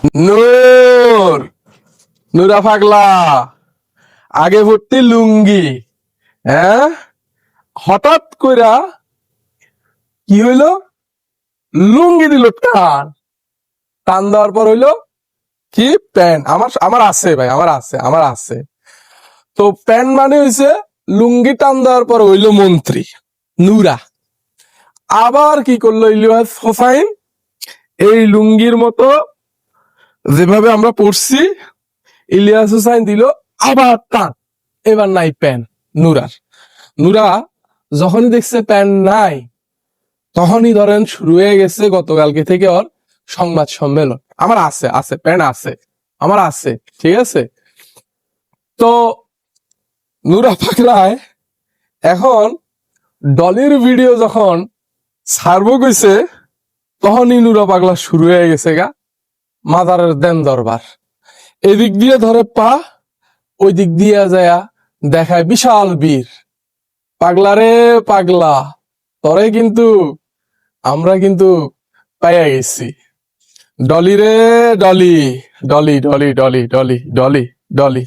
নূর, নুরা পাগলা, আগে ভর্তি লুঙ্গি, হ্যাঁ, হঠাৎ কইরা কি হইলো? লুঙ্গি দিল টান, টান দেওয়ার পর হইলো কি প্যান্ট। আমার আমার আছে ভাই, আমার আছে। তো প্যান্ট মানে হইছে লুঙ্গি টান দেওয়ার পর হইলো মন্ত্রী নুরা। আবার কি করলো ইলিয়াস হোসাইন? এই লুঙ্গির মতো যেভাবে আমরা পড়ছি, ইলিয়াস হোসাইন দিল আবার টান। এবার নাই প্যান নুরার। নুরা যখনই দেখছে প্যান নাই, তখনই ধরেন শুরু হয়ে গেছে গতকালকে থেকে ওর সংবাদ সম্মেলন। আমার আছে প্যান আছে, আমার আছে, ঠিক আছে। তো নুরা পাগলায় এখন ডলির ভিডিও যখন ছাড়বো কইছে, তখনই নুরা পাগলা শুরু হয়ে গেছে গা মাদারের দেন দরবার। এদিক দিয়ে ধরে পা, ওই দিক দিয়ে যায় দেখায় বিশাল বীর। পাগলা রে পাগলা, তরে কিন্তু আমরা কিন্তু পাইয়া গেছি। ডলি রে ডলি, ডলি ডলি ডলি ডলি ডলি ডলি।